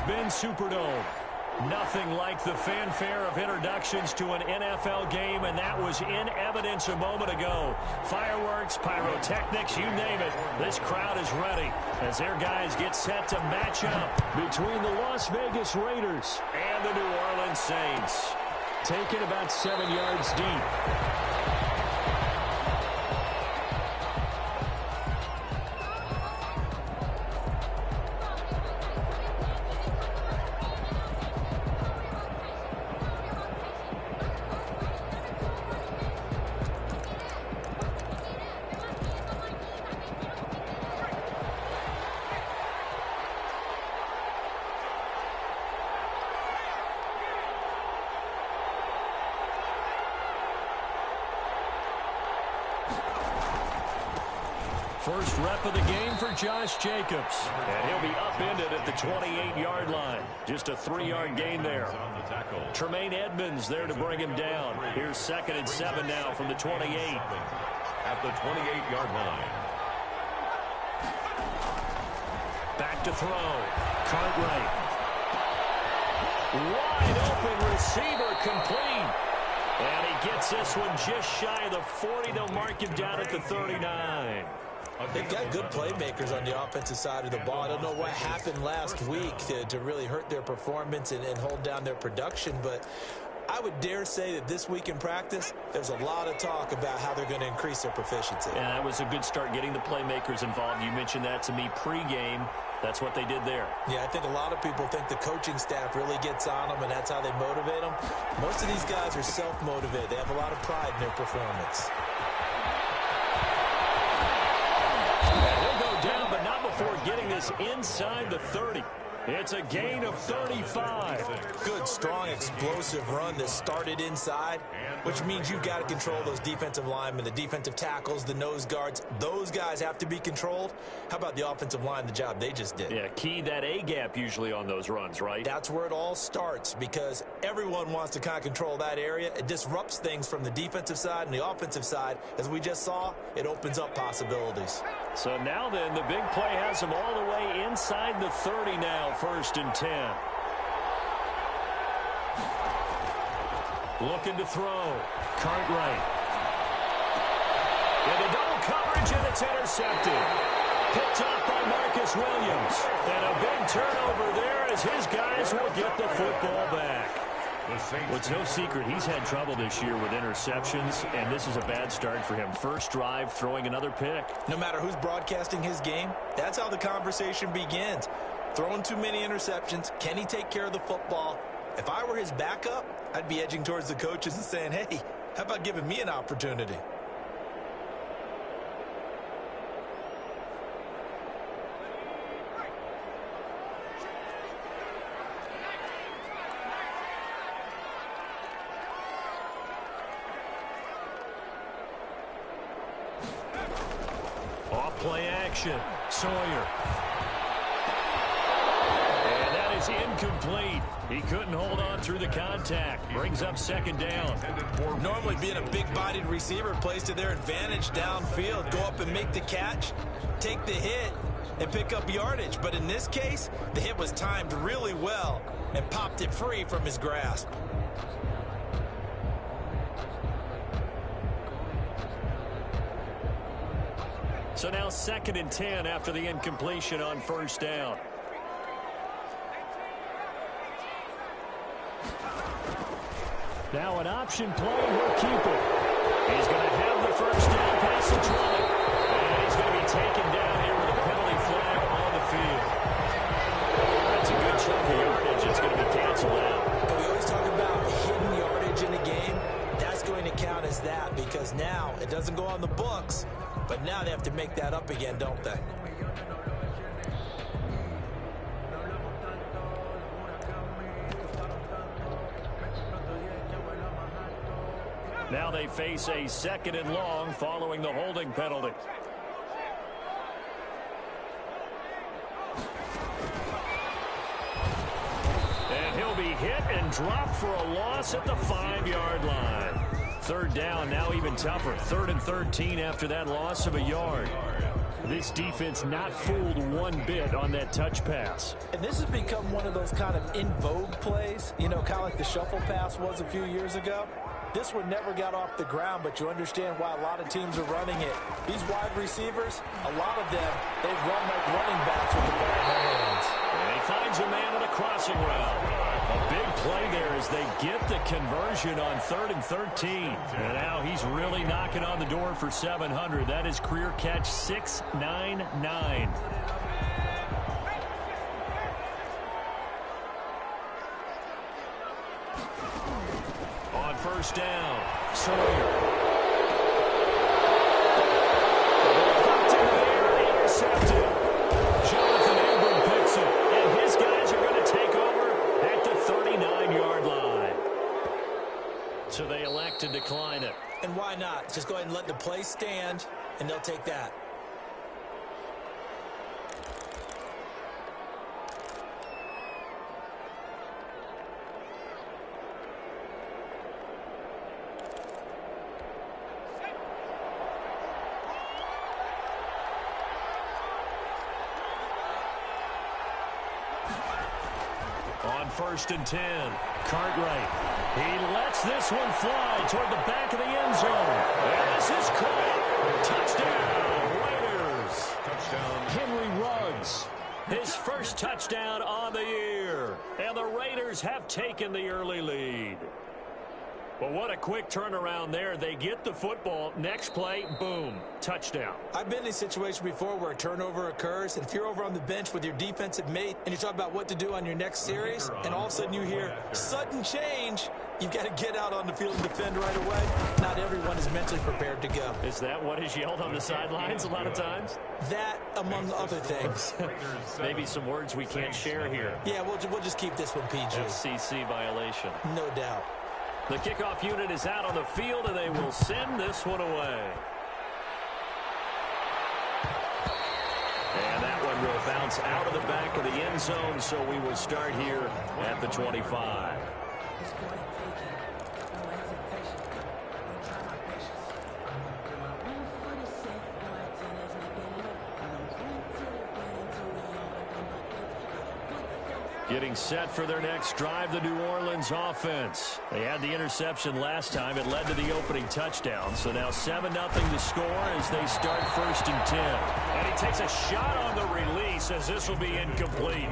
Ben Superdome. Nothing like the fanfare of introductions to an NFL game, and that was in evidence a moment ago. Fireworks, pyrotechnics, you name it. This crowd is ready as their guys get set to match up between the Las Vegas Raiders and the New Orleans Saints. Taken about 7 yards deep. First rep of the game for Josh Jacobs. And he'll be upended at the 28-yard line. Just a 3-yard gain there. Tremaine Edmonds there to bring him down. Here's 2nd and 7 now from the 28. At the 28-yard line. Back to throw. Cartwright. Wide open receiver complete. And he gets this one just shy of the 40. They'll mark him down at the 39. They've got good playmakers on the offensive side of the ball. I don't know what happened last week to really hurt their performance and hold down their production, but I would dare say that this week in practice, there's a lot of talk about how they're going to increase their proficiency. And that was a good start getting the playmakers involved. You mentioned that to me pregame. That's what they did there. Yeah, I think a lot of people think the coaching staff really gets on them, and that's how they motivate them. Most of these guys are self-motivated. They have a lot of pride in their performance. Down, but not before getting this inside the 30. It's a gain of 35. Good, strong, explosive run that started inside, which means you've got to control those defensive linemen, the defensive tackles, the nose guards. Those guys have to be controlled. How about the offensive line, the job they just did? Yeah, key that A-gap usually on those runs, right? That's where it all starts because everyone wants to kind of control that area. It disrupts things from the defensive side and the offensive side. As we just saw, it opens up possibilities. So now then, the big play has them all the way inside the 30 now. 1st and 10. Looking to throw. Cartwright. Into double coverage, and it's intercepted. Picked up by Marcus Williams. And a big turnover there as his guys will get the football back. Well, it's no secret he's had trouble this year with interceptions, and this is a bad start for him. First drive, throwing another pick. No matter who's broadcasting his game, that's how the conversation begins. Throwing too many interceptions. Can he take care of the football? If I were his backup, I'd be edging towards the coaches and saying, hey, how about giving me an opportunity? Off play action. Sawyer. Incomplete. He couldn't hold on through the contact. Brings up 2nd down. Normally being a big-bodied receiver plays to their advantage downfield. Go up and make the catch, take the hit, and pick up yardage. But in this case, the hit was timed really well and popped it free from his grasp. So now 2nd and 10 after the incompletion on 1st down. Now an option play, he'll keep it. He's going to have the 1st down passage running. And he's going to be taken down here with a penalty flag on the field. That's a good chunk of yardage. It's going to be canceled out. We always talk about hidden yardage in a game. That's going to count as that because now it doesn't go on the books, but now they have to make that up again, don't they? Now they face a 2nd and long following the holding penalty. And he'll be hit and dropped for a loss at the 5-yard line. 3rd down, now even tougher. 3rd and 13 after that loss of a yard. This defense not fooled one bit on that touch pass. And this has become one of those kind of in vogue plays, you know, kind of like the shuffle pass was a few years ago. This one never got off the ground, but you understand why a lot of teams are running it. These wide receivers, a lot of them, they've run like running backs with the ball in their hands. And he finds a man on a crossing route. A big play there as they get the conversion on 3rd and 13. And now he's really knocking on the door for 700. That is career catch 699. On first down, Sawyer. Popped in the air, intercepted. Jonathan Abram picks it, and his guys are going to take over at the 39-yard line. So they elect to decline it. And why not? Just go ahead and let the play stand, and they'll take that. On 1st and 10, Cartwright. He lets this one fly toward the back of the end zone. And this is caught. Touchdown, Raiders. Touchdown. Henry Ruggs, his first touchdown on the year. And the Raiders have taken the early lead. But what a quick turnaround there. They get the football. Next play, boom, touchdown. I've been in a situation before where a turnover occurs, and if you're over on the bench with your defensive mate and you talk about what to do on your next series, and all of a sudden you hear sudden change, you've got to get out on the field and defend right away. Not everyone is mentally prepared to go. Is that what is yelled on the sidelines a lot of times? That, among other things. Maybe some words we can't share here. Yeah, we'll just keep this one PG. FCC violation. No doubt. The kickoff unit is out on the field, and they will send this one away. And that one will bounce out of the back of the end zone, so we will start here at the 25. Getting set for their next drive, the New Orleans offense. They had the interception last time. It led to the opening touchdown. So now 7-0 to score as they start 1st and 10. And he takes a shot on the release as this will be incomplete.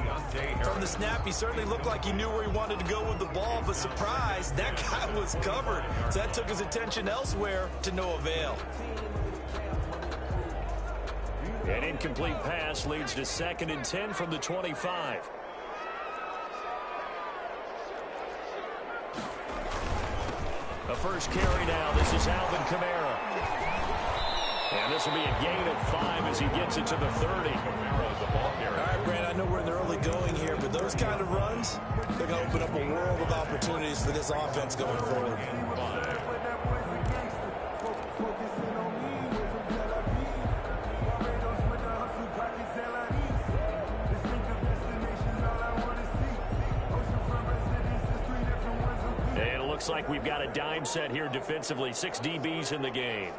From the snap, he certainly looked like he knew where he wanted to go with the ball, but surprise, that guy was covered. So that took his attention elsewhere to no avail. An incomplete pass leads to 2nd and 10 from the 25. A first carry now. This is Alvin Kamara. And this will be a gain of 5 as he gets it to the 30. All right, Brand, I know we're in the early going here, but those kind of runs, they're going to open up a world of opportunities for this offense going forward. Looks like we've got a dime set here defensively. 6 DBs in the game.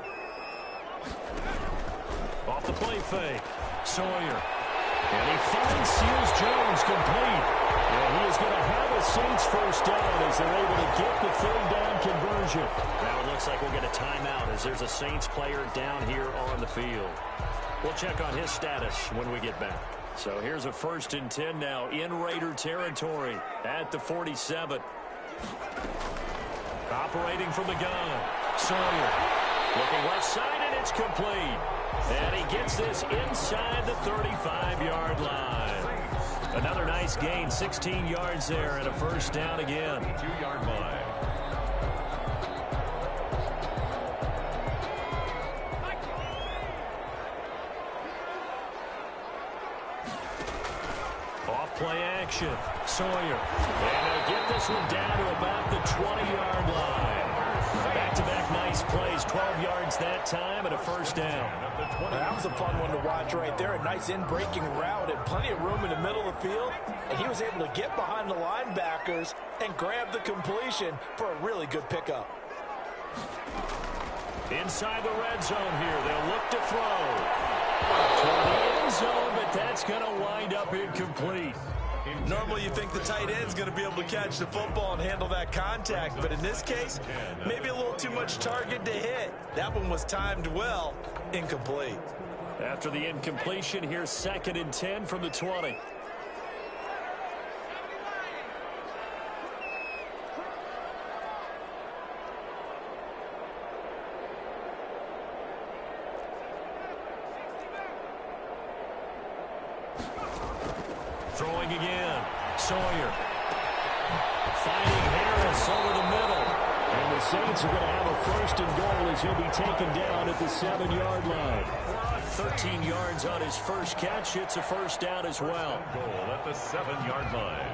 Off the play fake. Sawyer. And he finds Seals Jones complete. And he is going to have a Saints first down as they're able to get the 3rd down conversion. Now it looks like we'll get a timeout as there's a Saints player down here on the field. We'll check on his status when we get back. So here's a 1st and 10 now in Raider territory at the 47. Operating from the gun, Sawyer. Looking left side, and it's complete. And he gets this inside the 35-yard line. Another nice gain, 16 yards there, and a first down again. 2-yard line. Off-play action, Sawyer. And they'll get this one down to about the 20-yard line. Back-to-back nice plays, 12 yards that time, and a first down. That was a fun one to watch right there. A nice in-breaking route and plenty of room in the middle of the field. And he was able to get behind the linebackers and grab the completion for a really good pickup. Inside the red zone here, they'll look to throw. Toward the end zone, but that's going to wind up incomplete. Normally you think the tight end's going to be able to catch the football and handle that contact, but in this case, maybe a little too much target to hit. That one was timed well, incomplete. After the incompletion, here's 2nd and 10 from the 20. Throwing again. Sawyer. Finding Harris over the middle. And the Saints are going to have a 1st and goal as he'll be taken down at the 7-yard line. 13 yards on his first catch. It's a 1st down as well. Goal at the 7-yard line.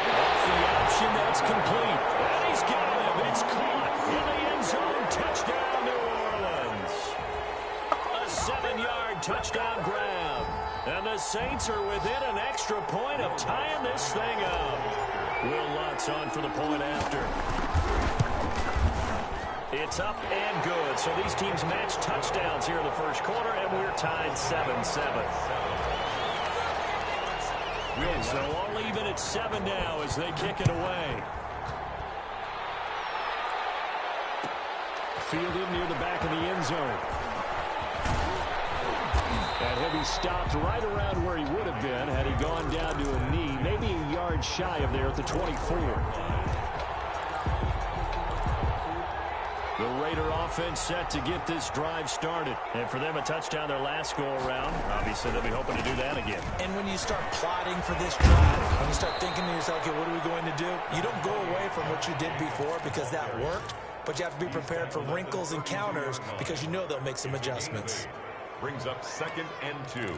Off the option, that's complete. And he's got him. It's caught in the end zone. Touchdown, New Orleans. A 7-yard touchdown grab. And the Saints are within an extra point of tying this thing up. Will Lutz on for the point after. It's up and good. So these teams match touchdowns here in the first quarter, and we're tied 7-7. So all even at 7 now as they kick it away. Fielded near the back of the end zone. And he'll be stopped right around where he would have been had he gone down to a knee, maybe a yard shy of there at the 24. The Raider offense set to get this drive started. And for them, a touchdown their last go-around. Obviously, they'll be hoping to do that again. And when you start plotting for this drive, when you start thinking to yourself, okay, what are we going to do? You don't go away from what you did before because that worked, but you have to be prepared for wrinkles and counters because you know they'll make some adjustments. Brings up 2nd and 2.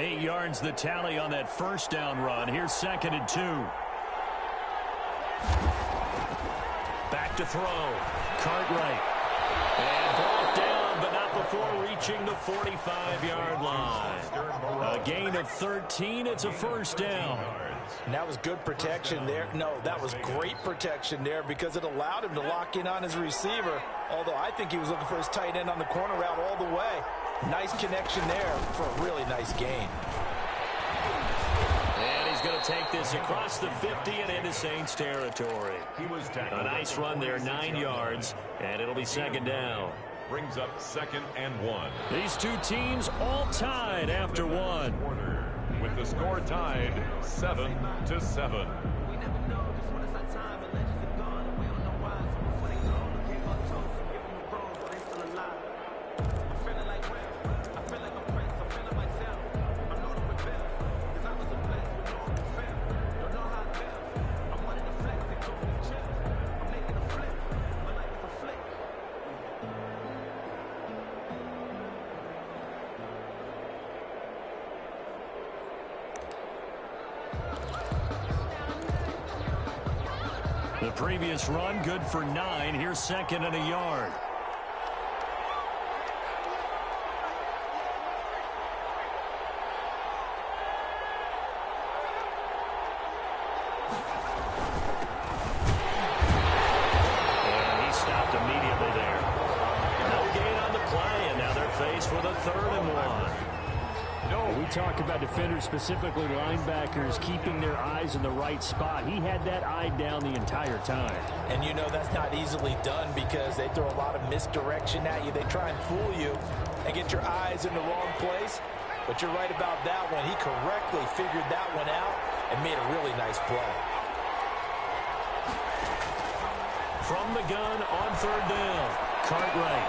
8 yards the tally on that 1st down run. Here's 2nd and 2. Back to throw. Cartwright. And brought down, but not before reaching the 45-yard line. A gain of 13. It's a 1st down. And that was good protection there. No, that was great protection there because it allowed him to lock in on his receiver. Although I think he was looking for his tight end on the corner route all the way. Nice connection there for a really nice gain. And he's going to take this across the 50 and into Saints territory. A nice run there, 9 yards, and it'll be 2nd down. Brings up 2nd and 1. These two teams all tied after one. With the score tied 7-7. The previous run, good for 9. Here's 2nd and a yard. And he stopped immediately there. No gain on the play, and now they're faced with a 3rd and 1. We talk about defenders, specifically linebackers, keeping their eyes in the right spot. He had that eye down the entire time. And you know that's not easily done because they throw a lot of misdirection at you. They try and fool you and get your eyes in the wrong place. But you're right about that one. He correctly figured that one out and made a really nice play. From the gun on 3rd down, Cartwright.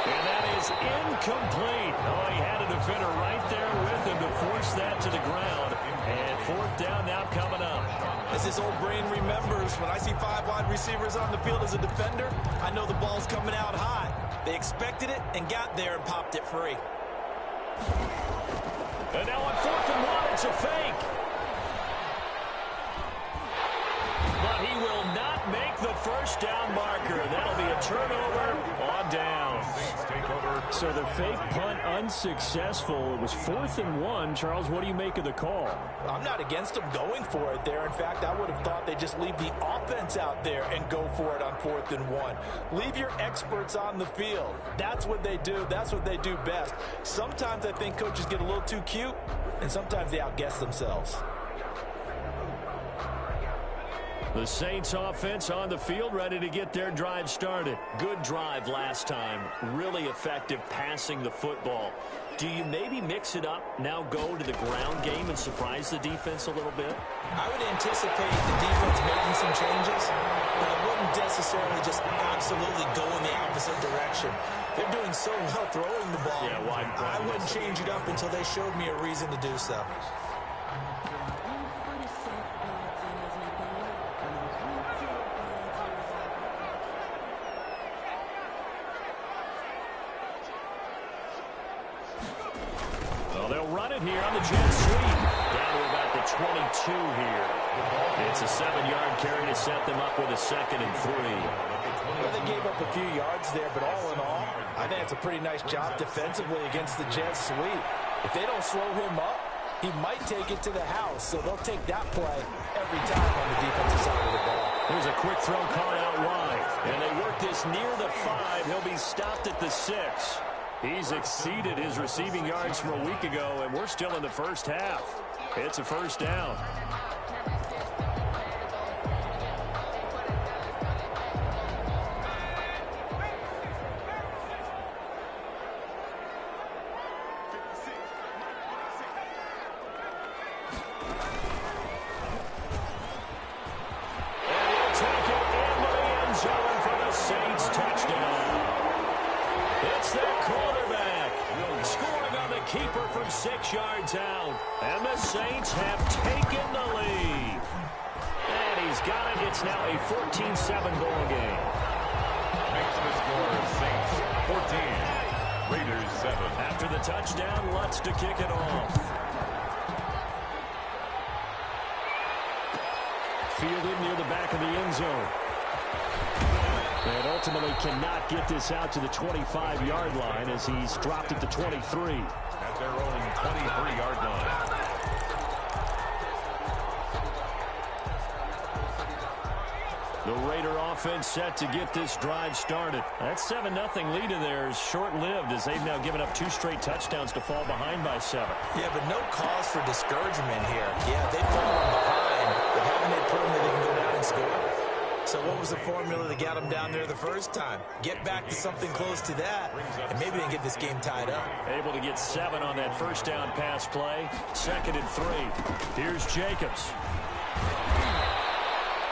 And that is incomplete. Oh, he had a defender right there with him to force that to the ground. And 4th down now coming up. As his old brain remembers, when I see 5 wide receivers on the field as a defender, I know the ball's coming out high. They expected it and got there and popped it free. And now on 4th and 1, it's a fake. But he will not make the 1st down marker. That'll be a turnover on downs. Saints take over So the fake punt unsuccessful. It was 4th and 1. Charles, what do you make of the call? I'm not against them going for it there. In fact, I would have thought they'd just leave the offense out there and go for it on 4th and 1. Leave your experts on the field. That's what they do. That's what they do best. Sometimes I think coaches get a little too cute, and sometimes they outguess themselves. The Saints offense on the field, ready to get their drive started. Good drive last time. Really effective passing the football. Do you maybe mix it up, now go to the ground game and surprise the defense a little bit? I would anticipate the defense making some changes, but I wouldn't necessarily just absolutely go in the opposite direction. They're doing so well throwing the ball. Yeah, I wouldn't change it up until they showed me a reason to do so. Here on the jet sweep. Down to about the 22 here. It's a 7-yard carry to set them up with a 2nd and 3. Well, they gave up a few yards there, but all in all, I think it's a pretty nice job defensively against the jet sweep. If they don't slow him up, he might take it to the house, so they'll take that play every time on the defensive side of the ball. Here's a quick throw caught out wide. And they work this near the 5. He'll be stopped at the 6. He's exceeded his receiving yards from a week ago, and we're still in the first half. It's a first down. And he'll take it into the end zone for the Saints touchdown. It's their quarterback scoring on the keeper from 6 yards out. And the Saints have taken the lead. And he's got it. It's now a 14-7 ball game. Makes the score Saints 14, Raiders 7. After the touchdown, Lutz to kick it off. Fielded near the back of the end zone. And ultimately cannot get this out to the 25-yard line as he's dropped at the 23. At their own 23-yard line. The Raider offense set to get this drive started. That 7-0 lead in there is short-lived as they've now given up 2 straight touchdowns to fall behind by 7. Yeah, but no cause for discouragement here. Yeah, they've fallen behind, but haven't they proven that they can go down and score? So what was the formula that got them down there the first time? Get back to something close to that, and maybe they can get this game tied up. Able to get 7 on that first down pass play. 2nd and 3. Here's Jacobs.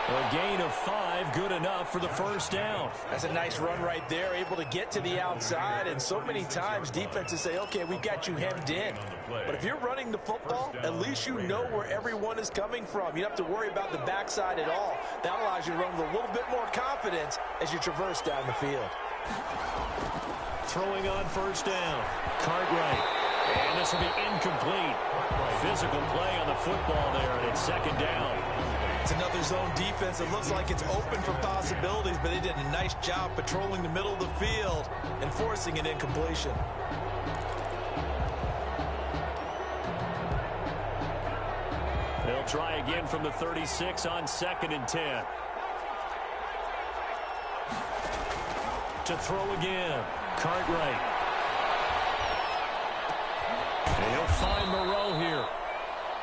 A gain of 5, good enough for the first down. That's a nice run right there, able to get to the outside, and so many times defenses say, okay, we've got you hemmed in. But if you're running the football, at least you know where everyone is coming from. You don't have to worry about the backside at all. That allows you to run with a little bit more confidence as you traverse down the field. Throwing on first down. Cartwright. And this will be incomplete. Physical play on the football there, and it's 2nd down. It's another zone defense. It looks like it's open for possibilities, but they did a nice job patrolling the middle of the field and forcing an incompletion. They'll try again from the 36 on 2nd and 10. To throw again. Cartwright. And he'll find Moreau here.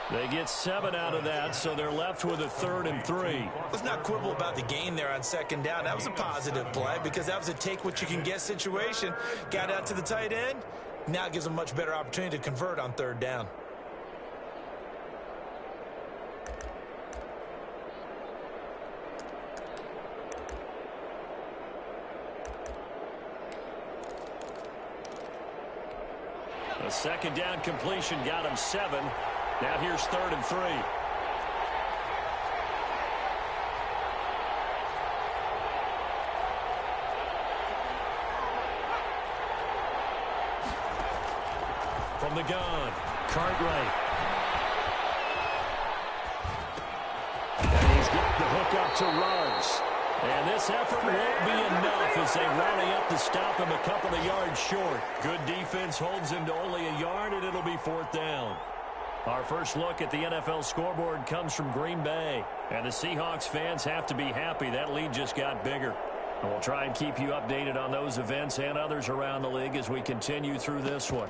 They get 7 out of that, so they're left with a 3rd and 3. Let's not quibble about the gain there on 2nd down. That was a positive play because that was a take-what-you-can-get situation. Got out to the tight end. Now gives them a much better opportunity to convert on 3rd down. A 2nd down completion got him 7. Now here's 3rd and 3. From the gun, Cartwright. And he's got the hook up to Ruggs. And this effort won't be enough as they rally up to stop him a couple of yards short. Good defense holds him to only a yard, and it'll be 4th down. Our first look at the NFL scoreboard comes from Green Bay. And the Seahawks fans have to be happy. That lead just got bigger. And we'll try and keep you updated on those events and others around the league as we continue through this one.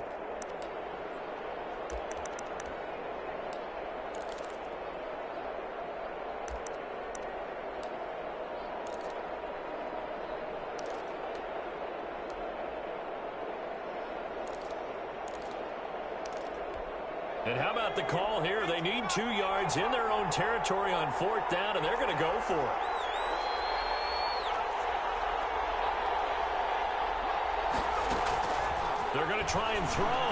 And how about the call here? They need 2 yards in their own territory on 4th down, and they're going to go for it. They're going to try and throw.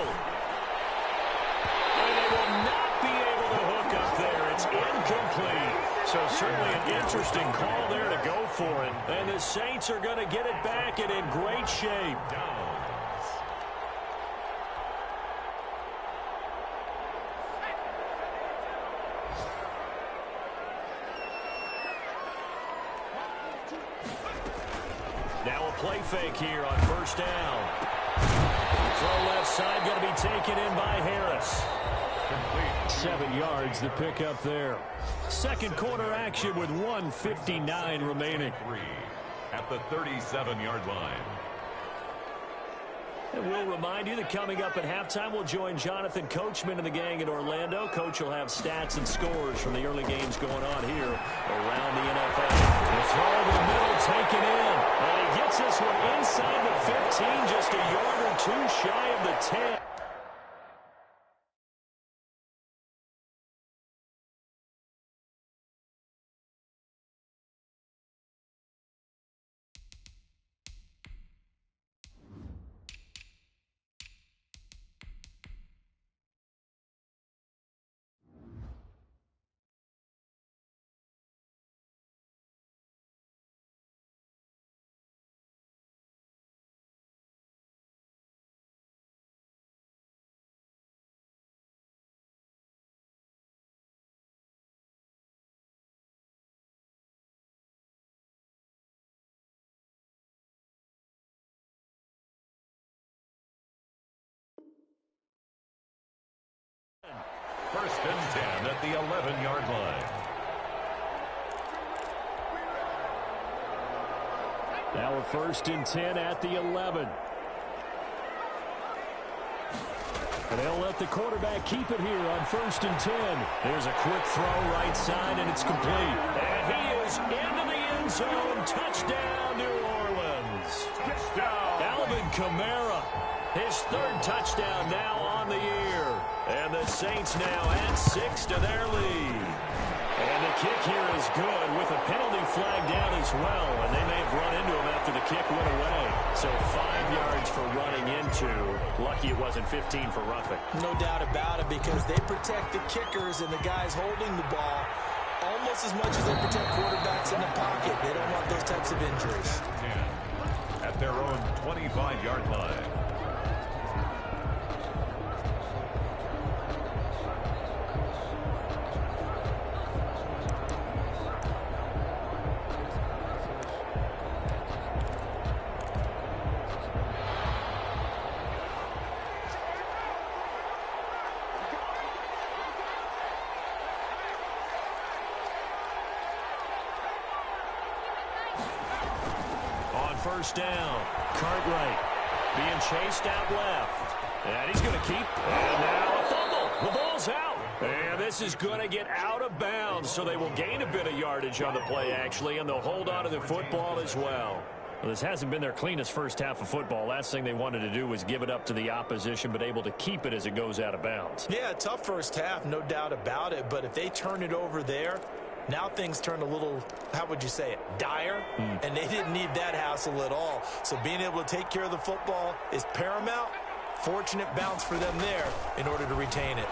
And they will not be able to hook up there. It's incomplete. So certainly an interesting call there to go for it. And the Saints are going to get it back and in great shape. Now a play fake here on 1st down. Throw left side going to be taken in by Harris. 7 yards the pick up there. Second quarter action with 1:59 remaining. At the 37-yard line. And we'll remind you that coming up at halftime, we'll join Jonathan Coachman and the gang in Orlando. Coach will have stats and scores from the early games going on here around the NFL. The throw over the middle taken in. And he gets this one inside the 15, just a yard or 2 shy of the 10. First and 10 at the 11-yard line. Now a 1st and 10 at the 11. And they'll let the quarterback keep it here on 1st and 10. There's a quick throw right side, and it's complete. And he is into the end zone. Touchdown, New Orleans. Touchdown. Alvin Kamara, his 3rd touchdown now on the year. And the Saints now add 6 to their lead. And the kick here is good with a penalty flag down as well. And they may have run into him after the kick went away. So 5 yards for running into. Lucky it wasn't 15 for roughing. No doubt about it, because they protect the kickers and the guys holding the ball almost as much as they protect quarterbacks in the pocket. They don't want those types of injuries. At their own 25-yard line. First down. Cartwright being chased out left. And he's going to keep. And now a fumble. The ball's out. And this is going to get out of bounds. So they will gain a bit of yardage on the play, actually. And they'll hold on to the football as well. Well, this hasn't been their cleanest first half of football. Last thing they wanted to do was give it up to the opposition, but able to keep it as it goes out of bounds. Yeah, tough first half, no doubt about it. But if they turn it over there, now things turn a little, how would you say it, dire, and they didn't need that hassle at all. So being able to take care of the football is paramount. Fortunate bounce for them there in order to retain it.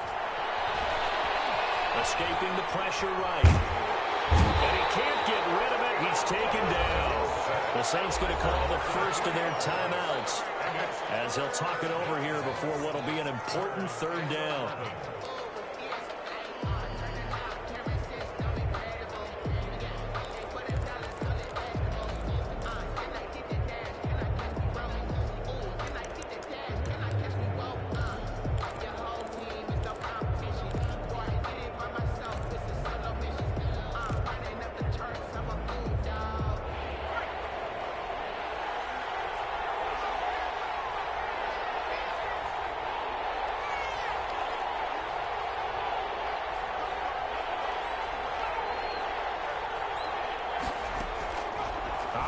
Escaping the pressure right. And he can't get rid of it. He's taken down. The Saints going to call the first of their timeouts as they'll talk it over here before what will be an important 3rd down.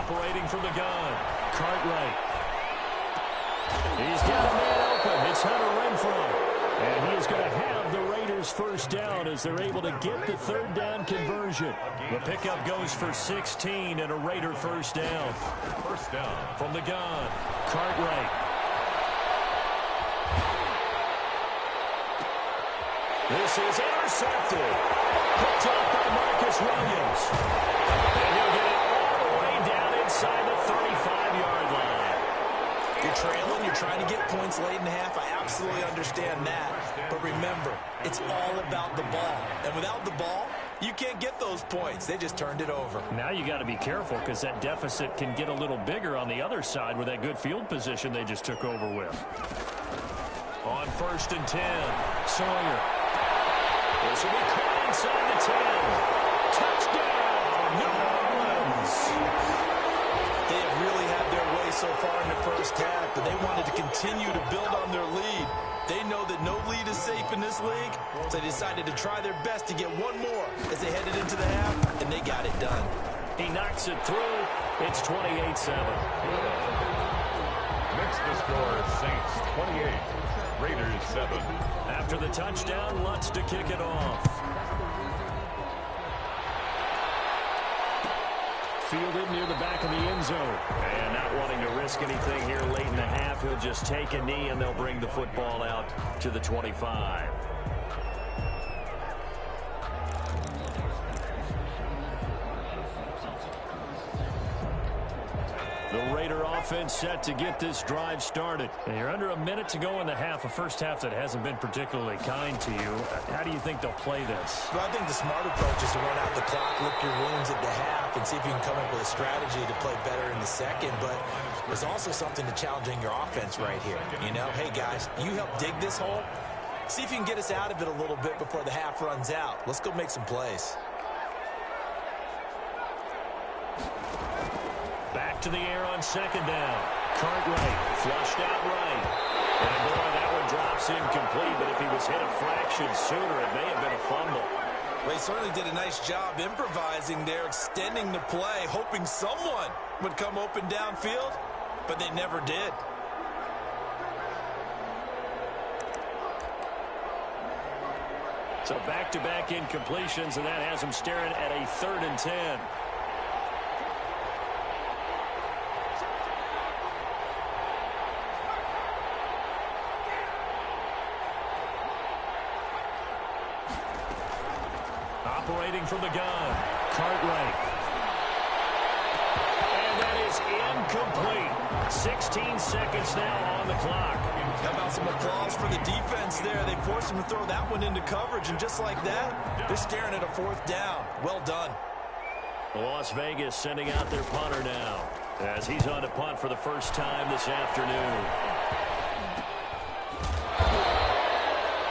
Operating from the gun, Cartwright. He's got a man open. It's Hunter Renfrow. And he is going to have the Raiders first down as they're able to get the third down conversion. The pickup goes for 16 and a Raider first down. First down. From the gun, Cartwright. This is intercepted. Picked off by Marcus Williams. And he'll get it all the way down inside the 35-yard line. You're trailing, you're trying to get points late in the half. I absolutely understand that. But remember, it's all about the ball. And without the ball, you can't get those points. They just turned it over. Now you got to be careful because that deficit can get a little bigger on the other side with that good field position they just took over with. On 1st and 10, Sawyer. This will be caught inside the 10. Touchdown, New Orleans. They have really had their way so far in the first half, but they wanted to continue to build on their lead. They know that no lead is safe in this league, so they decided to try their best to get one more as they headed into the half, and they got it done. He knocks it through. It's 28-7. Next to score, Saints 28, Raiders 7. After the touchdown, Lutz to kick it off. Fielded near the back of the end zone. And not wanting to risk anything here late in the half, he'll just take a knee and they'll bring the football out to the 25. The Raider offense set to get this drive started. And you're under a minute to go in the half, a first half that hasn't been particularly kind to you. How do you think they'll play this? Well, I think the smart approach is to run out the clock, lick your wounds at the half, and see if you can come up with a strategy to play better in the second. But there's also something to challenging your offense right here. You know, hey, guys, you help dig this hole. See if you can get us out of it a little bit before the half runs out. Let's go make some plays. Back to the air on 2nd down. Cartwright flushed out right. And boy, that one drops incomplete, but if he was hit a fraction sooner, it may have been a fumble. They certainly did a nice job improvising there, extending the play, hoping someone would come open downfield, but they never did. So back-to-back incompletions, and that has him staring at a 3rd and 10. Operating from the gun, Cartwright. And that is incomplete. 16 seconds now on the clock. How about some applause for the defense there? They forced him to throw that one into coverage, and just like that, they're staring at a 4th down. Well done. Las Vegas sending out their punter now as he's on to punt for the first time this afternoon.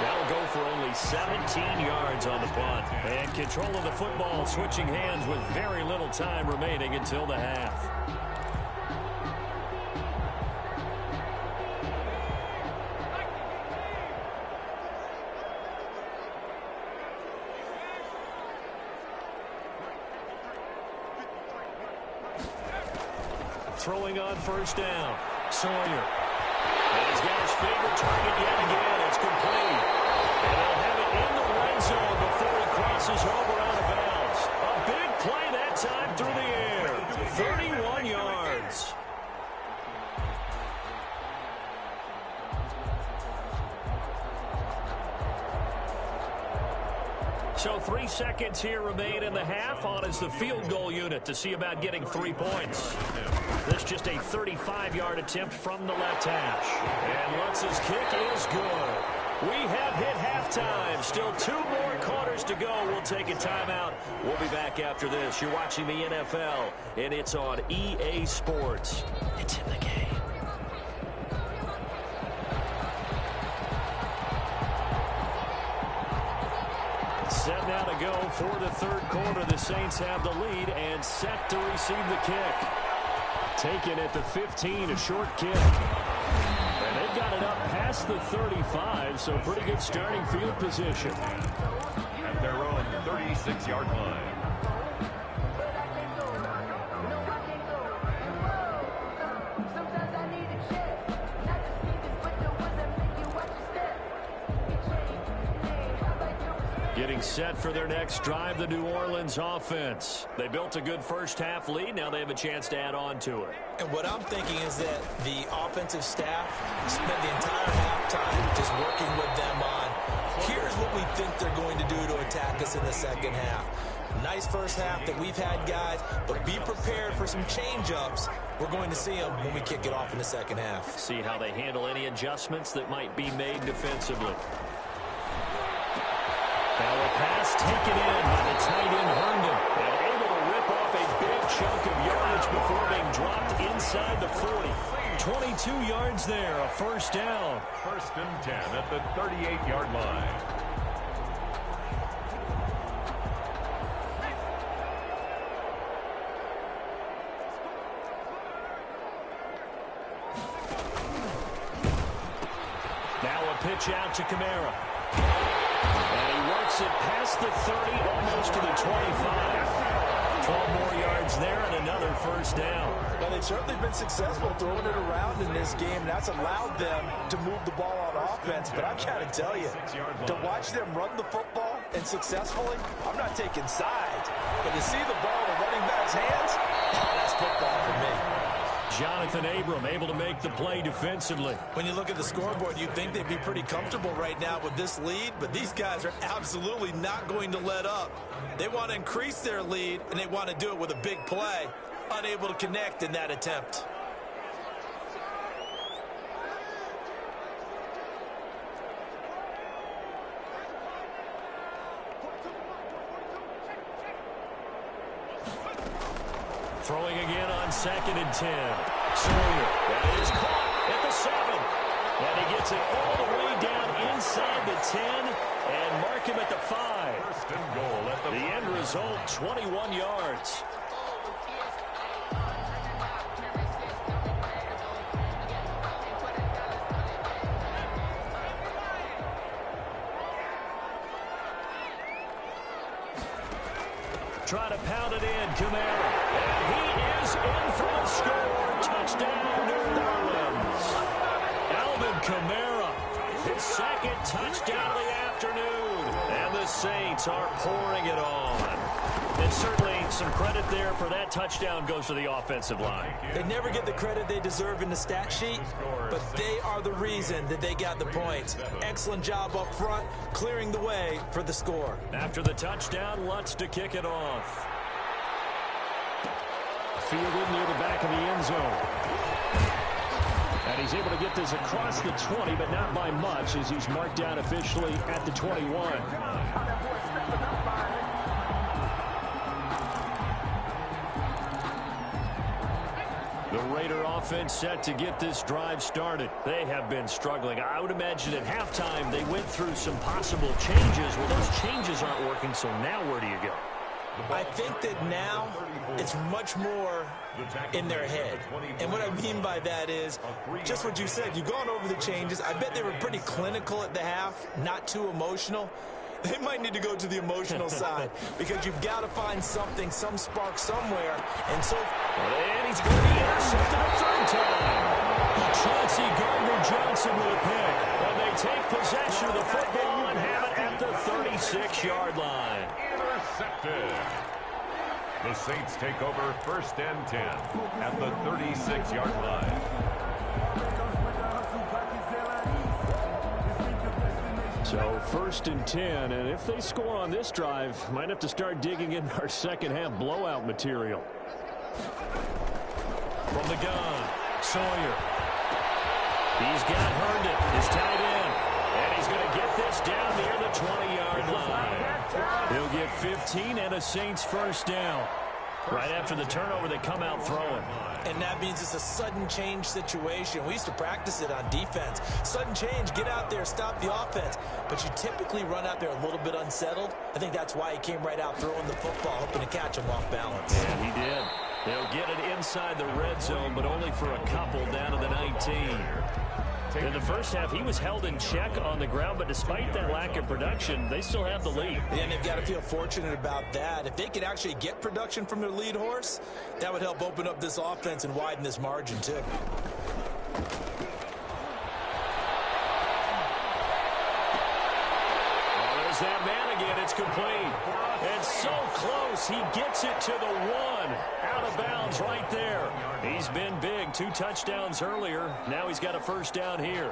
That'll go for only 17 yards on the punt. And control of the football switching hands with very little time remaining until the half. Throwing on 1st down, Sawyer. And he's got his favorite target yet again. It's complete. And they'll have it in the red zone before he crosses over out of bounds. A big play that time through the air. 31 yards. So 3 seconds here remain in the half. On is the field goal unit to see about getting 3 points. This just a 35-yard attempt from the left hash. And Lutz's kick is good. We have hit halftime. Still 2 more quarters to go. We'll take a timeout. We'll be back after this. You're watching the NFL, and it's on EA Sports. It's in the game. Set now to go for the 3rd quarter. The Saints have the lead and set to receive the kick. Taken at the 15, a short kick. And they've got it up past the 35, so pretty good starting field position. At their own 36-yard line. set for their next drive, the New Orleans offense. They built a good first-half lead. Now they have a chance to add on to it. And what I'm thinking is that the offensive staff spent the entire halftime just working with them on, here's what we think they're going to do to attack us in the second half. Nice first half that we've had, guys, but be prepared for some change-ups. We're going to see them when we kick it off in the second half. See how they handle any adjustments that might be made defensively. Now a pass taken in by the tight end Herndon, and able to rip off a big chunk of yardage before being dropped inside the 40. 22 yards there, a first down. 1st and 10 at the 38-yard line. Now a pitch out to Kamara. And he works it past the 30, almost to the 25. 12 more yards there and another first down. Well, they've certainly been successful throwing it around in this game. That's allowed them to move the ball on offense. But I've got to tell you, to watch them run the football and successfully, I'm not taking sides. But to see the ball in the running back's hands, that's football for me. Jonathan Abram able to make the play defensively. When you look at the scoreboard, you'd think they'd be pretty comfortable right now with this lead, but these guys are absolutely not going to let up. They want to increase their lead, and they want to do it with a big play. Unable to connect in that attempt. Throwing again on 2nd and 10. Sawyer, that is caught at the 7. And he gets it all the way down inside the 10 and mark him at the 5. 1st and goal at The end result, 21 yards. Try to pound it in, Kamara. And he is in for the score. Touchdown, New Orleans. Alvin Kamara, his 2nd touchdown of the afternoon. And the Saints are pouring it on. And certainly some credit there for that touchdown goes to the offensive line. They never get the credit they deserve in the stat sheet, but they are the reason that they got the points. Excellent job up front, clearing the way for the score. After the touchdown, Lutz to kick it off. Fielded near the back of the end zone. And he's able to get this across the 20, but not by much, as he's marked down officially at the 21. The Raider offense set to get this drive started. They have been struggling. I would imagine at halftime they went through some possible changes. Well, those changes aren't working, so now where do you go? I think that now it's much more in their head. And what I mean by that is just what you said. You've gone over the changes. I bet they were pretty clinical at the half, not too emotional. They might need to go to the emotional side because you've got to find something, some spark somewhere. And so, and he's going to be intercepted a 3rd time. Chauncey Gardner-Johnson with a pick. And they take possession of the football and have it at the 36-yard line. Intercepted. The Saints take over 1st and 10 at the 36-yard line. So 1st and 10, and if they score on this drive, might have to start digging in our second-half blowout material. From the gun, Sawyer. He's got Herndon, his tight end, and he's going to get this down near the 20-yard line. He'll get 15 and a Saints first down. Right after the turnover, they come out throwing. And that means it's a sudden change situation. We used to practice it on defense. Sudden change, get out there, stop the offense. But you typically run out there a little bit unsettled. I think that's why he came right out throwing the football, hoping to catch him off balance. And he did. They'll get it inside the red zone, but only for a couple down to the 19. In the first half, he was held in check on the ground, but despite that lack of production, they still have the lead. And they've got to feel fortunate about that. If they could actually get production from their lead horse, that would help open up this offense and widen this margin, too. There's that man again. it's complete. And so close, he gets it to the 1. Out of bounds right there. He's been big. 2 touchdowns earlier. Now he's got a first down here.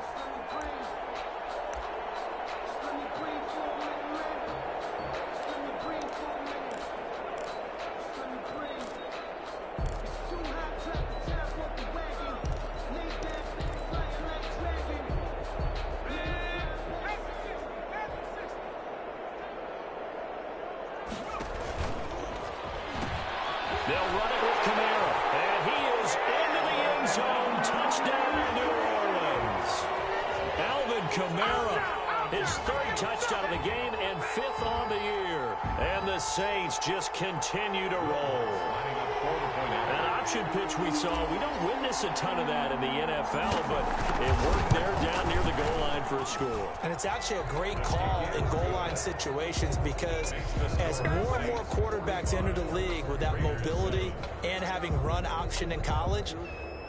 They'll run it with Kamara. And he is into the end zone. Touchdown, New Orleans. Alvin Kamara, his 3rd touchdown of the game and 5th on the year. And the Saints just continue to roll. That option pitch we saw, we don't witness a ton of that in the NFL, but it worked there down near the goal line for a score. And it's actually a great call in goal line situations because as more and more quarterbacks enter the league with that mobility and having run option in college,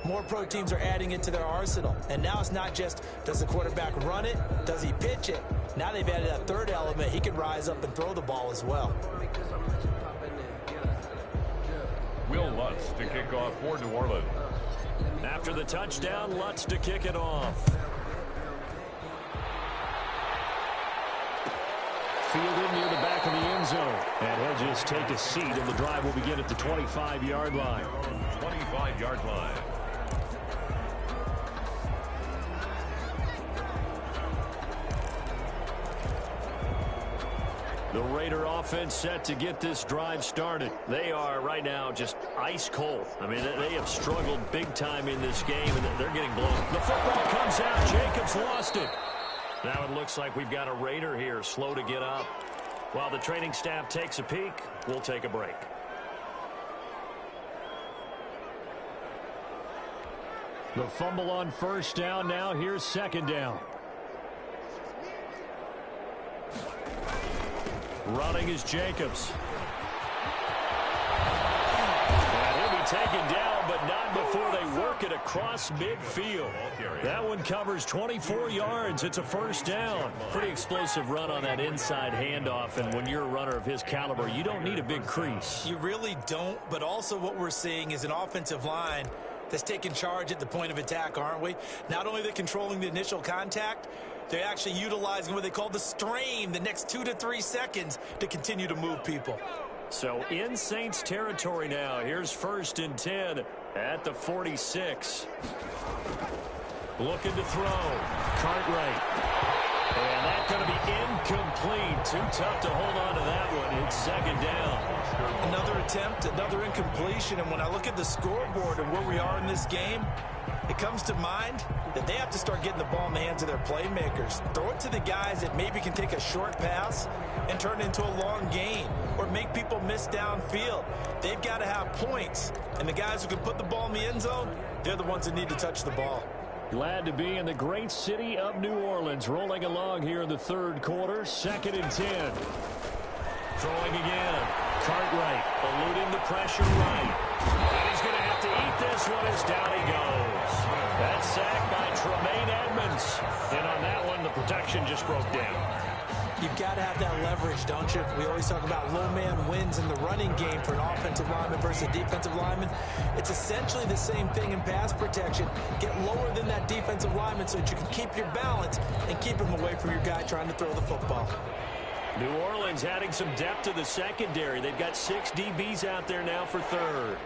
more pro teams are adding it to their arsenal. And now it's not just, does the quarterback run it? Does he pitch it? Now they've added a 3rd element. He can rise up and throw the ball as well. Will Lutz to kick off for New Orleans. After the touchdown, Lutz to kick it off. Fielded near the back of the end zone. And he'll just take a seat, and the drive will begin at the 25-yard line. 25-yard line. The Raider offense set to get this drive started. They are right now just ice cold. I mean, they have struggled big time in this game, and they're getting blown. The football comes out. Jacobs lost it. Now it looks like we've got a Raider here, slow to get up. While the training staff takes a peek, we'll take a break. The fumble on first down. Now here's second down. Running is Jacobs. And he'll be taken down, but not before they work it across midfield. That one covers 24 yards. It's a first down. Pretty explosive run on that inside handoff, and when you're a runner of his caliber, you don't need a big crease. You really don't, but also what we're seeing is an offensive line that's taking charge at the point of attack, aren't we? Not only are they controlling the initial contact, they're actually utilizing what they call the strain, the next 2 to 3 seconds to continue to move people. So in Saints territory now. Here's 1st and 10 at the 46. Looking to throw. Cartwright. And that's going to be incomplete. Too tough to hold on to that one. It's second down. Another attempt, another incompletion. And when I look at the scoreboard and where we are in this game, it comes to mind that they have to start getting the ball in the hands of their playmakers. Throw it to the guys that maybe can take a short pass and turn it into a long gain or make people miss downfield. They've got to have points. And the guys who can put the ball in the end zone, they're the ones that need to touch the ball. Glad to be in the great city of New Orleans. Rolling along here in the 3rd quarter. 2nd and 10. Throwing again. Cartwright eluding the pressure right. And he's going to have to eat this one as down he goes. That's sacked by Tremaine Edmonds. And on that one, the protection just broke down. You've got to have that leverage, don't you? We always talk about low man wins in the running game for an offensive lineman versus a defensive lineman. It's essentially the same thing in pass protection. Get lower than that defensive lineman so that you can keep your balance and keep him away from your guy trying to throw the football. New Orleans adding some depth to the secondary. They've got 6 DBs out there now for 3rd.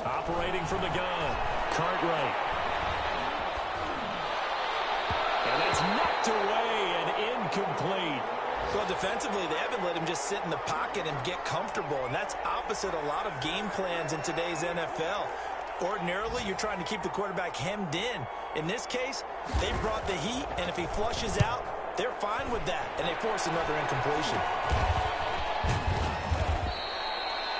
Operating from the gun, Cartwright. And that's knocked away and incomplete. Well, defensively, they haven't let him just sit in the pocket and get comfortable, and that's opposite a lot of game plans in today's NFL. Ordinarily, you're trying to keep the quarterback hemmed in. In this case, they brought the heat, and if he flushes out, they're fine with that, and they force another incompletion.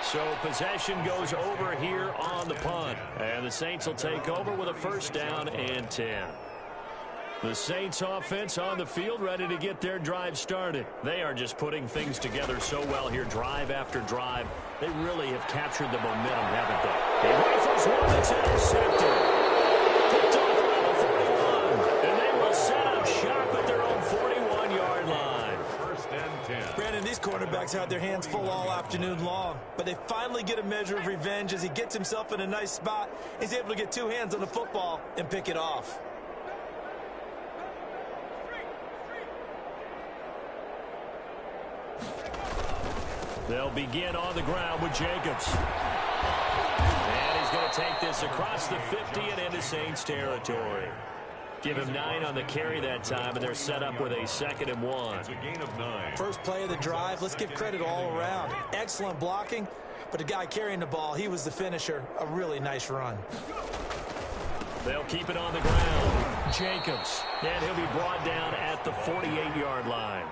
So possession goes over here on the punt. And the Saints will take over with a first down and 10. The Saints offense on the field, ready to get their drive started. They are just putting things together so well here, drive after drive. They really have captured the momentum, haven't they? He rifles one that's intercepted. Picked off around the 41. And they will set up shop at their own 41-yard line. First and 10. Brandon, these quarterbacks had their hands full all afternoon long, but they finally get a measure of revenge as he gets himself in a nice spot. He's able to get two hands on the football and pick it off. They'll begin on the ground with Jacobs. And he's going to take this across the 50 and into Saints territory. Give him 9 on the carry that time, and they're set up with a 2nd and 1. It's a gain of 9. First play of the drive, let's give credit all around. Excellent blocking, but the guy carrying the ball, he was the finisher. A really nice run. They'll keep it on the ground. Jacobs, and he'll be brought down at the 48-yard line.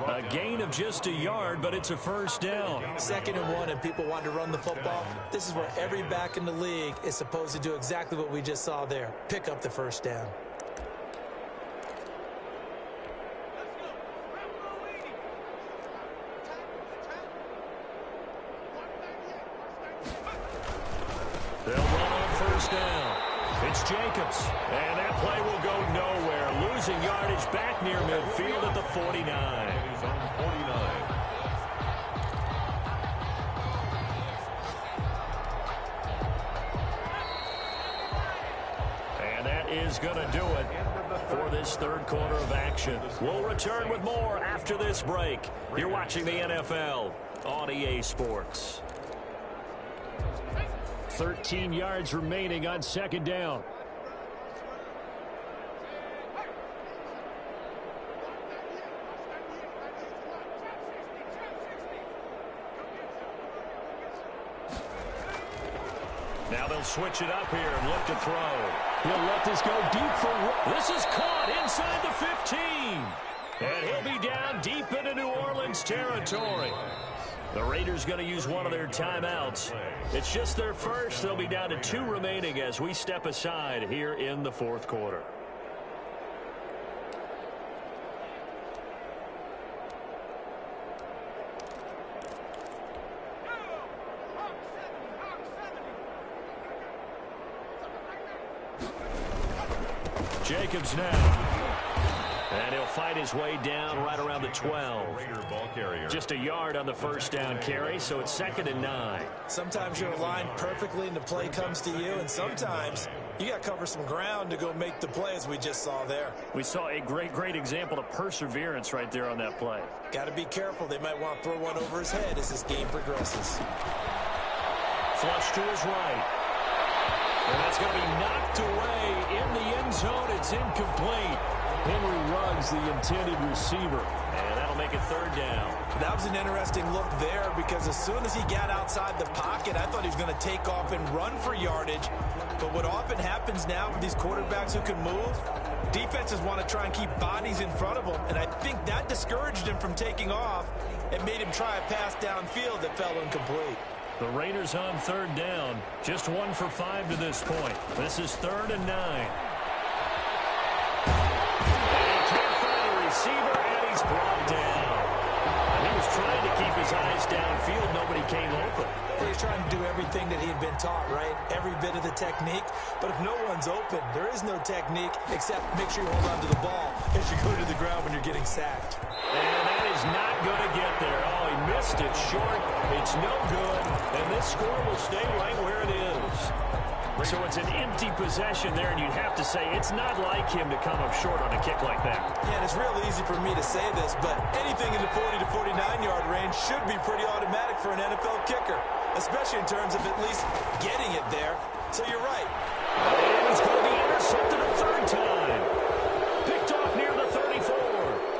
A gain of just a yard, but it's a first down. 2nd and 1, and people want to run the football. This is where every back in the league is supposed to do exactly what we just saw there. Pick up the first down. They'll run on first down. It's Jacobs, and that play will go nowhere. Losing yardage back near midfield at the 49. He's on 49. And that is going to do it for this third quarter of action. We'll return with more after this break. You're watching the NFL on EA Sports. 13 yards remaining on 2nd down. Now they'll switch it up here and look to throw. He'll let this go deep for... This is caught inside the 15. And he'll be down deep into New Orleans territory. The Raiders going to use one of their timeouts. It's just their first. They'll be down to 2 remaining as we step aside here in the 4th quarter. Jacobs now. And he'll fight his way down right around the 12. Raider ball carrier. Just a yard on the first down carry, so it's 2nd and 9. Sometimes you're aligned perfectly and the play comes to you, and sometimes you got to cover some ground to go make the play, as we just saw there. We saw a great example of perseverance right there on that play. Got to be careful. They might want to throw one over his head as this game progresses. Flush to his right. And that's going to be knocked away in the end zone. It's incomplete. Henry Ruggs, the intended receiver. And that'll make it 3rd down. That was an interesting look there, because as soon as he got outside the pocket, I thought he was going to take off and run for yardage. But what often happens now with these quarterbacks who can move, defenses want to try and keep bodies in front of them. And I think that discouraged him from taking off and made him try a pass downfield that fell incomplete. The Raiders on 3rd down. Just 1 for 5 to this point. This is 3rd and 9. Receiver, and he's brought down. He was trying to keep his eyes downfield. Nobody came open. He's trying to do everything that he had been taught, right? Every bit of the technique. But if no one's open, there is no technique except make sure you hold on to the ball as you go to the ground when you're getting sacked. And that is not going to get there. Oh, he missed it short. It's no good. And this score will stay right where it is. So it's an empty possession there, and you'd have to say it's not like him to come up short on a kick like that. Yeah, and it's real easy for me to say this, but anything in the 40 to 49-yard range should be pretty automatic for an NFL kicker, especially in terms of at least getting it there. So you're right. And he's going to be intercepted a 3rd time. Picked off near the 34.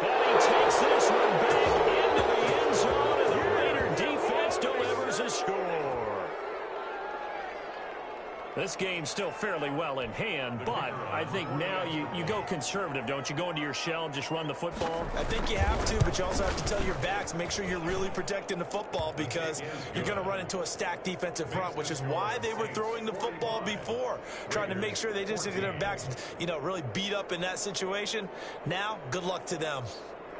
And he takes this one back into the end zone, and the Raider defense delivers a score. This this game's still fairly well in hand, but I think now you go conservative, don't you? Go into your shell and just run the football? I think you have to, but you also have to tell your backs, make sure you're really protecting the football because you're going to run into a stacked defensive front, which is why they were throwing the football before, trying to make sure they just get their backs, really beat up in that situation. Now, good luck to them.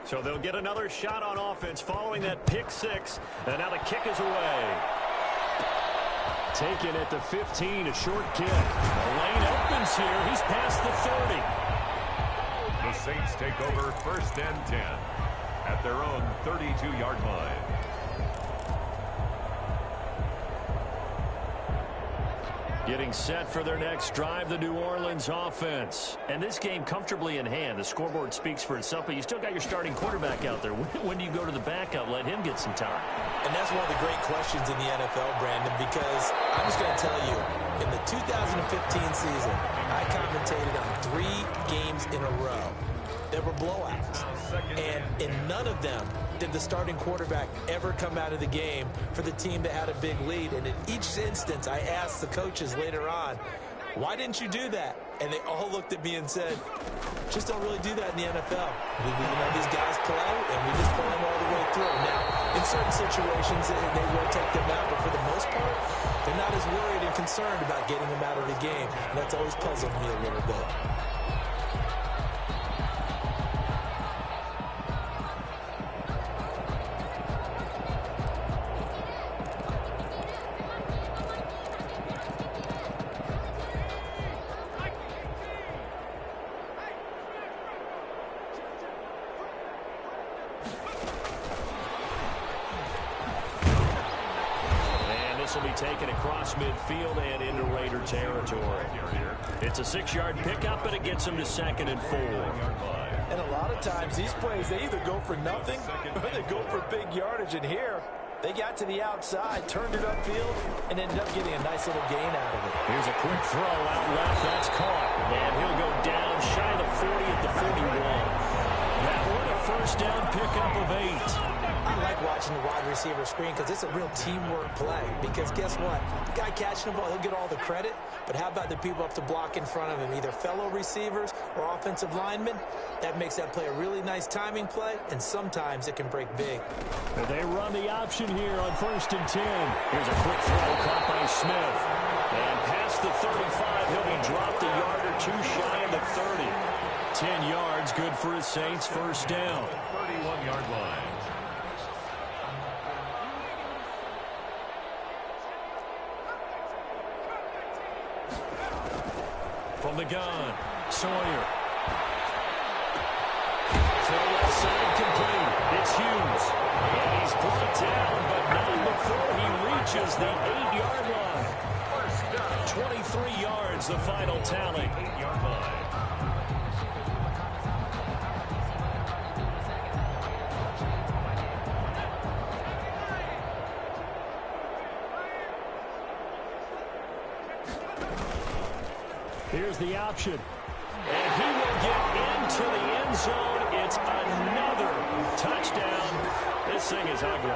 So they'll get another shot on offense following that pick six, and now the kick is away. Taken at the 15, a short kick. The lane opens here. He's past the 30. The Saints take over 1st and 10 at their own 32-yard line. Getting set for their next drive, the New Orleans offense. And this game comfortably in hand. The scoreboard speaks for itself, but you still got your starting quarterback out there. When do you go to the backup? Let him get some time. And that's one of the great questions in the NFL, Brandon, because I'm just going to tell you, in the 2015 season, I commentated on 3 games in a row. There were blowouts, and in none of them did the starting quarterback ever come out of the game for the team that had a big lead. And in each instance, I asked the coaches later on, why didn't you do that? And they all looked at me and said, just don't really do that in the NFL. These guys play, and we just play them all the way through. Now, in certain situations, they will take them out, but for the most part, they're not as worried and concerned about getting them out of the game. And that's always puzzled me a little bit. Will be taken across midfield and into Raider territory. It's a 6-yard pickup, but it gets them to 2nd and 4. And a lot of times these plays, they either go for nothing or they go for big yardage. And here, they got to the outside, turned it upfield, and ended up getting a nice little gain out of it. Here's a quick throw out left. That's caught. And he'll go down shy of the 40 at the 41. That one a first down pickup of 8. I like watching the wide receiver screen because it's a real teamwork play. Because guess what? The guy catching the ball, he'll get all the credit. But how about the people up to block in front of him, either fellow receivers or offensive linemen? That makes that play a really nice timing play, and sometimes it can break big. They run the option here on 1st and 10. Here's a quick throw caught by Smith. And past the 35, he'll be dropped a yard or 2 shy of the 30. 10 yards, good for his Saints, first down. 31-yard line. From the gun, Sawyer. Throw left side complete. It's Hughes. And he's brought down, but not before he reaches the 8-yard line. 23 yards, the final tally. 8-yard line. Here's the option. And he will get into the end zone. It's another touchdown. This thing is ugly.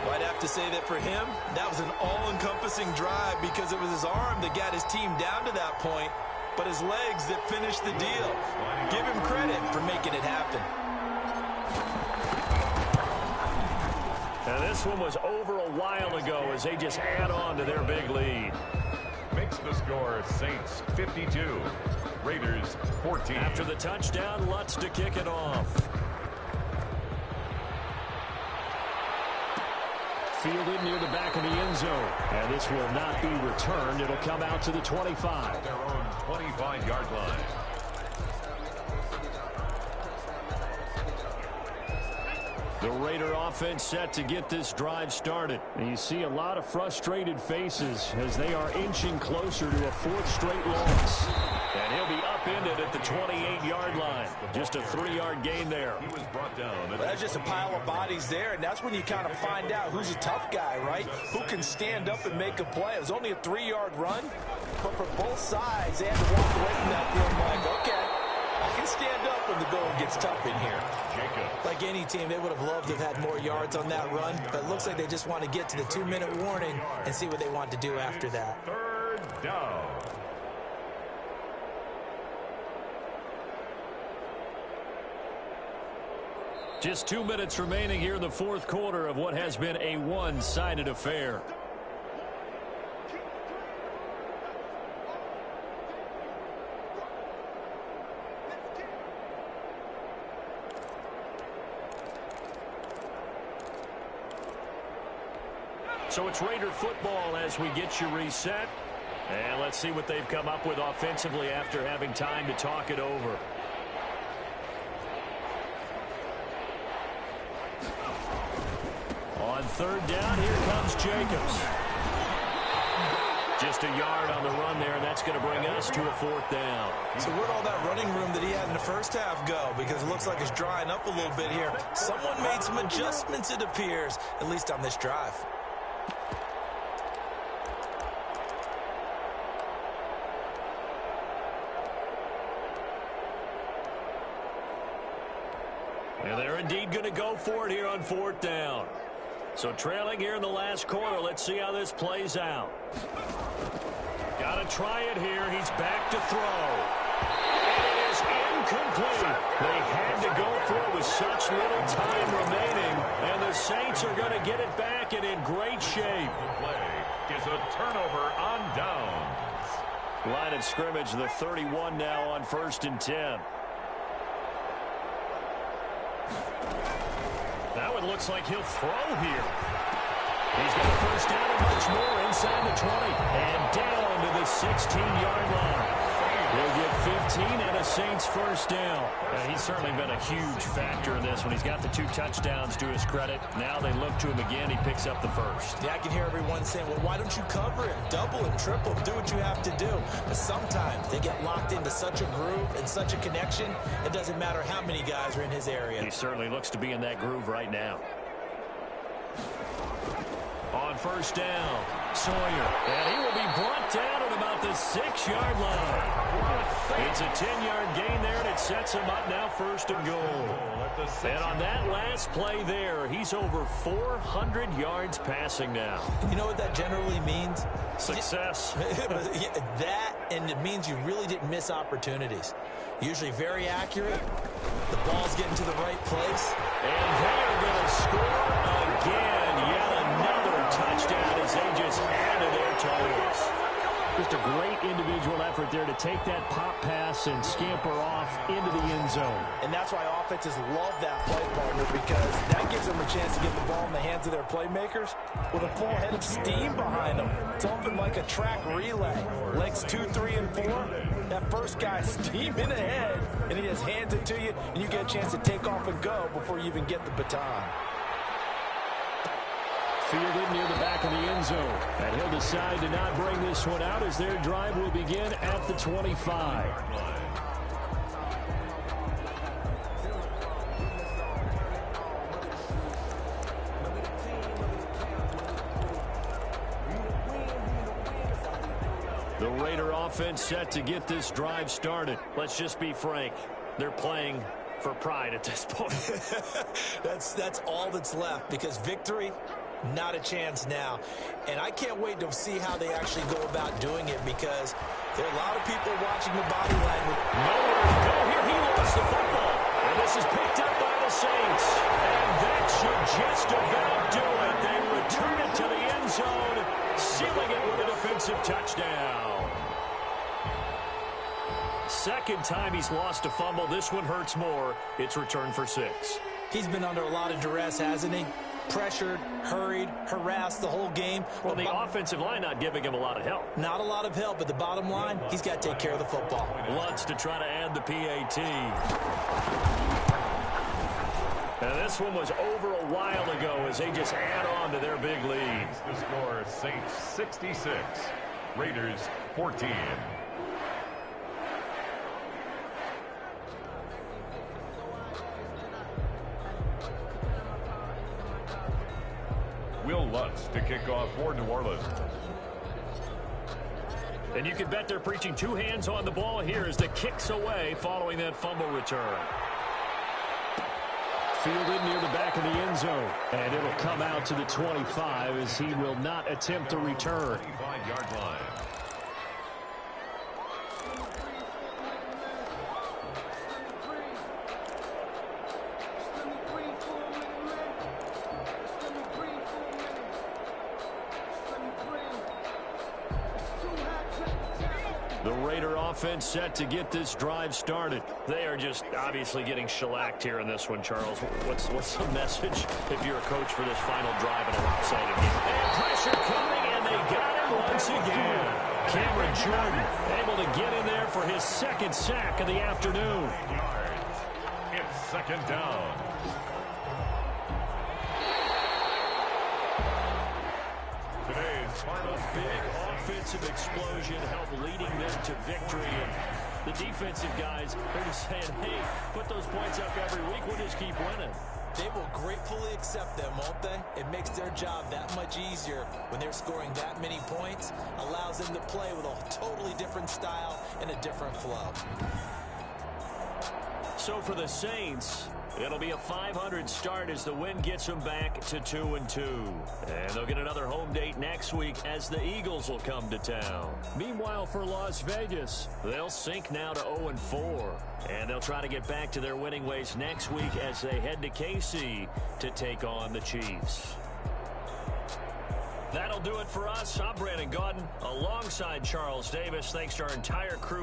Well, I'd have to say that for him, that was an all-encompassing drive because it was his arm that got his team down to that point, but his legs that finished the deal. Give him credit for making it happen. And this one was over a while ago as they just add on to their big lead. Makes the score Saints 52, Raiders 14. After the touchdown, Lutz to kick it off. Fielded near the back of the end zone. And this will not be returned. It'll come out to the 25. Their own 25-yard line. The Raider offense set to get this drive started. And you see a lot of frustrated faces as they are inching closer to a 4th straight loss. And he'll be upended at the 28-yard line. Just a 3-yard gain there. He was brought down. Well, that's just a pile of bodies there, and that's when you kind of find out who's a tough guy, right? Who can stand up and make a play. It was only a 3-yard run, but for both sides, they had to walk away from that field like, okay, I can stand up when the going gets tough in here. Like any team, they would have loved to have had more yards on that run, but it looks like they just want to get to the 2-minute warning and see what they want to do after that. 3rd down. Just 2 minutes remaining here in the fourth quarter of what has been a one-sided affair. So it's Raider football as we get you reset. And let's see what they've come up with offensively after having time to talk it over. On third down, here comes Jacobs. Just a yard on the run there, and that's going to bring us to a fourth down. So where'd all that running room that he had in the first half go? Because it looks like it's drying up a little bit here. Someone made some adjustments, it appears, at least on this drive. And they're indeed going to go for it here on fourth down. So trailing here in the last quarter. Let's see how this plays out. Got to try it here. He's back to throw. And it is incomplete. They had to go for it with such little time remaining. And the Saints are going to get it back and in great shape. The play is a turnover on downs. Line of scrimmage, the 31 now on 1st and 10. Now it looks like he'll throw here. He's got a first down and much more inside the 20. And down to the 16-yard line. He'll get 15 and a Saints first down. He's certainly been a huge factor in this when he's got the 2 touchdowns to his credit. Now they look to him again. He picks up the first. Yeah, I can hear everyone saying, well, why don't you cover him? Double him, triple him, do what you have to do. But sometimes they get locked into such a groove and such a connection, it doesn't matter how many guys are in his area. He certainly looks to be in that groove right now. On first down, Sawyer. And he will be brought down at about the 6-yard line. It's a 10-yard gain there, and it sets him up now 1st and goal. And on that last play there, he's over 400 yards passing now. You know what that generally means? Success. That, and it means you really didn't miss opportunities. Usually very accurate. The ball's getting to the right place. And they are going to score again. Yet another touchdown as they just added their totals. Just a great individual effort there to take that pop pass and scamper off into the end zone. And that's why offenses love that play, partner, because that gives them a chance to get the ball in the hands of their playmakers with a full head of steam behind them. It's often like a track relay. Legs 2, 3, and 4. That first guy steaming ahead, and he just hands it to you, and you get a chance to take off and go before you even get the baton. Fielded near the back of the end zone. And he'll decide to not bring this one out as their drive will begin at the 25. The Raider offense set to get this drive started. Let's just be frank. They're playing for pride at this point. That's all that's left, because victory, not a chance now. And I can't wait to see how they actually go about doing it, because there are a lot of people watching the body language. Nowhere to go here. He lost the football. And this is picked up by the Saints. And that should just about do it. They return it to the end zone, sealing it with a defensive touchdown. Second time he's lost a fumble. This one hurts more. It's returned for 6. He's been under a lot of duress, hasn't he? Pressured, hurried, harassed the whole game. Well, the offensive line not giving him a lot of help. Not a lot of help, but the bottom line, he's got to take care of the football. Lutz to try to add the PAT. And this one was over a while ago as they just add on to their big lead. The score, Saints 66, Raiders 14. Will Lutz to kick off for New Orleans. And you can bet they're preaching 2 hands on the ball here as the kick's away following that fumble return. Fielded near the back of the end zone. And it'll come out to the 25 as he will not attempt to return. 25-yard line. The Raider offense set to get this drive started. They are just obviously getting shellacked here in this one, Charles. What's the message if you're a coach for this final drive in a lopsided game? And pressure coming, and they got him once again. Cameron Jordan able to get in there for his second sack of the afternoon. It's second down. Today's final Big offensive explosion helped leading them to victory. And the defensive guys are just saying, hey, put those points up every week. We'll just keep winning. They will gratefully accept them, won't they? It makes their job that much easier when they're scoring that many points. Allows them to play with a totally different style and a different flow. So for the Saints, it'll be a 500 start as the win gets them back to 2-2. And they'll get another home date next week as the Eagles will come to town. Meanwhile, for Las Vegas, they'll sink now to 0-4. And they'll try to get back to their winning ways next week as they head to KC to take on the Chiefs. That'll do it for us. I'm Brandon Gaudin alongside Charles Davis. Thanks to our entire crew.